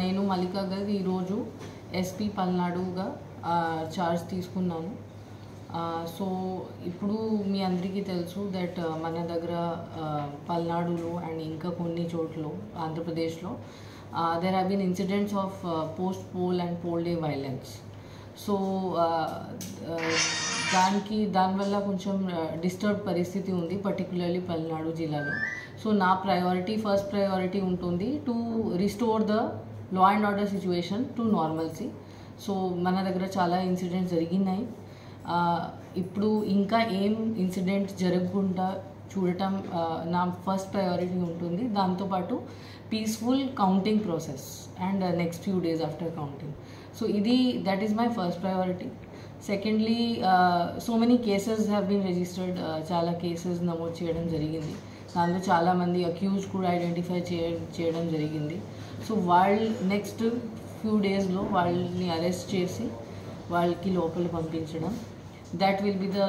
నేను మల్లికా గారు ఈరోజు ఎస్పీ పల్నాడుగా చార్జ్ తీసుకున్నాను. సో ఇప్పుడు మీ అందరికీ తెలుసు దట్ మన దగ్గర పల్నాడులో అండ్ ఇంకా కొన్ని చోట్ల ఆంధ్రప్రదేశ్లో there have been incidents of post poll and poll day violence. So దానివల్ల కొంచెం డిస్టర్బ్ పరిస్థితి ఉంది, పర్టికులర్లీ పల్నాడు జిల్లాలో. సో నా ఫస్ట్ ప్రయారిటీ ఉంటుంది to restore the law and order situation to normalcy. So మన దగ్గర చాలా ఇన్సిడెంట్స్ జరిగినాయి. ఇప్పుడు ఇంకా ఏం ఇన్సిడెంట్ జరగకుండా చూడటం నా ఫస్ట్ ప్రయారిటీ ఉంటుంది. దాంతోపాటు peaceful counting process and next few days after counting. So that is my first priority. Secondly, so many cases have been registered. చాలా కేసెస్ నమోదు చేయడం జరిగింది. దాంట్లో చాలామంది అక్యూజ్ కూడా ఐడెంటిఫై చేయడం జరిగింది. సో వాళ్ళు నెక్స్ట్ ఫ్యూ డేస్లో వాళ్ళని అరెస్ట్ చేసి వాళ్ళకి లోపల పంపించడం, that will be the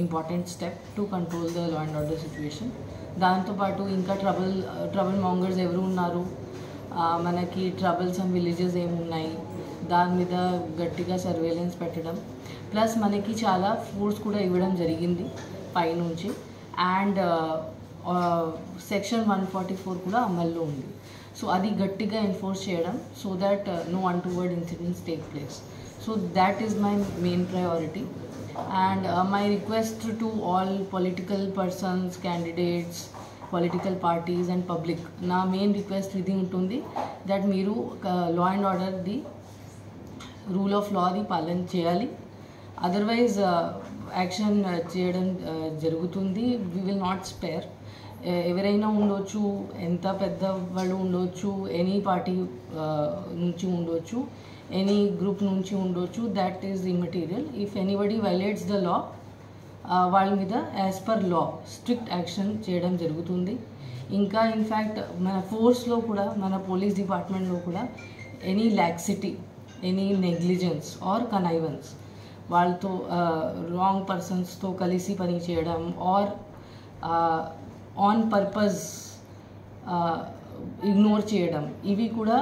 important step to control the law and order situation. దాంతోపాటు ఇంకా ట్రబుల్ మాంగర్స్ ఎవరు ఉన్నారు, మనకి ట్రబుల్సమ్ విలేజెస్ ఏమున్నాయి, దాని మీద గట్టిగా సర్వేలెన్స్ పెట్టడం, ప్లస్ మనకి చాలా ఫోర్స్ కూడా ఇవ్వడం జరిగింది పైనుంచి. అండ్ సెక్షన్ 144 కూడా అమల్లో ఉంది. సో అది గట్టిగా ఎన్ఫోర్స్ చేయడం, so that no untoward incidents take place. So that is my main priority. And my request to all political persons, candidates, political parties and public, నా మెయిన్ రిక్వెస్ట్ ఇది ఉంటుంది that మీరు లా అండ్ ఆర్డర్ది, rule of లాది పాలన చేయాలి. Otherwise action చేయడం జరుగుతుంది. We will not spare. ఎవరైనా ఉండొచ్చు, ఎంత పెద్ద వాళ్ళు ఉండొచ్చు, ఎనీ పార్టీ నుంచి ఉండొచ్చు, ఎనీ గ్రూప్ నుంచి ఉండొచ్చు, that is immaterial. If anybody violates the law, వాళ్ళ మీద as per law strict action చేయడం జరుగుతుంది. ఇంకా ఇన్ఫ్యాక్ట్ మన ఫోర్స్లో కూడా, మన పోలీస్ డిపార్ట్మెంట్లో కూడా any laxity, any negligence are connivance, వాళ్ళతో రాంగ్ పర్సన్స్తో కలిసి పని చేయడం ఆర్ ఆన్ పర్పస్ ఇగ్నోర్ చేయడం, ఇవి కూడా